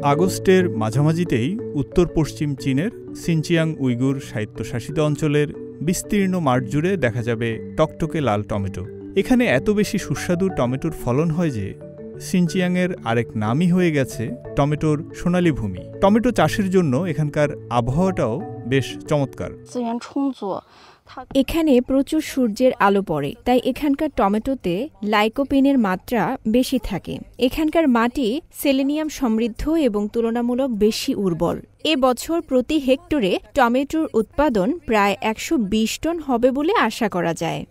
আগস্টের মাঝামাঝিতেই উত্তর পশ্চিম চীনের সিনচিয়াং উইগুর স্বায়ত্তশাসিত অঞ্চলের বিস্তীর্ণ মাঠ জুড়ে দেখা যাবে টকটকে লাল টমেটো। এখানে এত বেশি সুস্বাদু টমেটোর ফলন হয় যে সিনচিয়াংয়ের আরেক নামই হয়ে গেছে টমেটোর সোনালী ভূমি। টমেটো চাষের জন্য এখানকার আবহাওয়াটাও বেশ চমৎকার। এখানে প্রচুর সূর্যের আলো পড়ে, তাই এখানকার টমেটোতে লাইকোপিনের মাত্রা বেশি থাকে। এখানকার মাটি সেলেনিয়াম সমৃদ্ধ এবং তুলনামূলক বেশি উর্বর। এবছর প্রতি হেক্টরে টমেটোর উৎপাদন প্রায় 120 টন হবে বলে আশা করা যায়।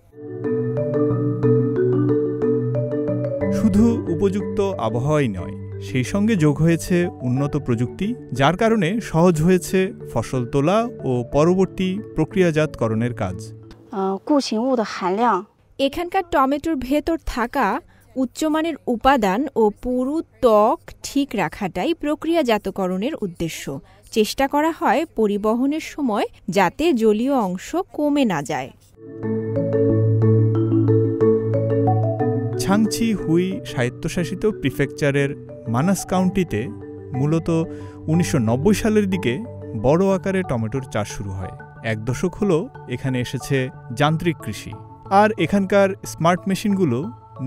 শুধু উপযুক্ত আবহাওয়াই নয়, সেই সঙ্গে যোগ হয়েছে উন্নত প্রযুক্তি, যার কারণে সহজ হয়েছে ফসল তোলা ও পরবর্তী প্রক্রিয়াজাতকরণের কাজ। এখানকার টমেটোর ভেতর থাকা উচ্চমানের উপাদান ও পুরু ত্বক ঠিক রাখাটাই প্রক্রিয়াজাতকরণের উদ্দেশ্য। চেষ্টা করা হয় পরিবহনের সময় যাতে জলীয় অংশ কমে না যায়। ছাংচি হুই স্বায়ত্তশাসিত প্রিফেকচারের মানাস কাউন্টিতে মূলত 1990 সালের দিকে বড় আকারে টমেটোর চাষ শুরু হয়। 1 দশক হলো এখানে এসেছে যান্ত্রিক কৃষি, আর এখানকার স্মার্ট মেশিনগুলো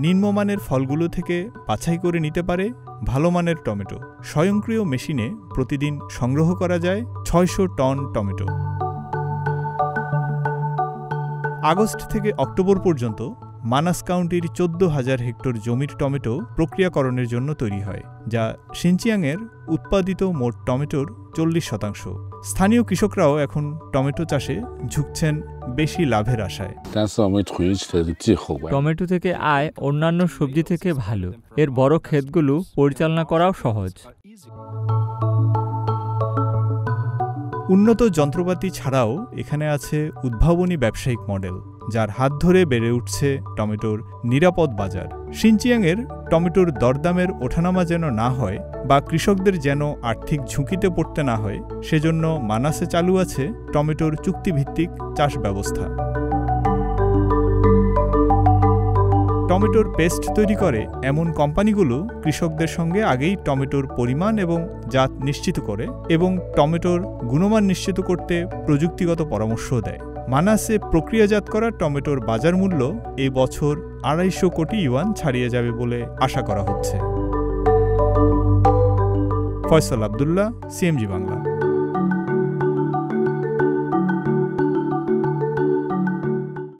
নিম্নমানের ফলগুলো থেকে বাছাই করে নিতে পারে ভালো মানের টমেটো। স্বয়ংক্রিয় মেশিনে প্রতিদিন সংগ্রহ করা যায় 600 টন টমেটো। আগস্ট থেকে অক্টোবর পর্যন্ত মানাস কাউন্টির 14,000 হেক্টর জমির টমেটো প্রক্রিয়াকরণের জন্য তৈরি হয়, যা সিনচিয়াংয়ের উৎপাদিত মোট টমেটোর 40%। স্থানীয় কৃষকরাও এখন টমেটো চাষে ঝুঁকছেন বেশি লাভের আশায়। টমেটো থেকে আয় অন্যান্য সবজি থেকে ভালো। এর বড় ক্ষেতগুলো পরিচালনা করাও সহজ। উন্নত যন্ত্রপাতি ছাড়াও এখানে আছে উদ্ভাবনী ব্যবসায়িক মডেল, যার হাত ধরে বেড়ে উঠছে টমেটোর নিরাপদ বাজার। সিনচিয়াংয়ের টমেটোর দরদামের ওঠানামা যেন না হয় বা কৃষকদের যেন আর্থিক ঝুঁকিতে পড়তে না হয়, সেজন্য মানাসে চালু আছে টমেটোর চুক্তিভিত্তিক চাষ ব্যবস্থা। টমেটোর পেস্ট তৈরি করে এমন কোম্পানিগুলো কৃষকদের সঙ্গে আগেই টমেটোর পরিমাণ এবং জাত নিশ্চিত করে এবং টমেটোর গুণমান নিশ্চিত করতে প্রযুক্তিগত পরামর্শও দেয়। মানাসে প্রক্রিয়াজাত করা টমেটোর বাজার মূল্য এই বছর 250 কোটি ইউয়ান ছাড়িয়ে যাবে বলে আশা করা হচ্ছে। ফয়সাল আব্দুল্লাহ, সিএমজি বাংলা।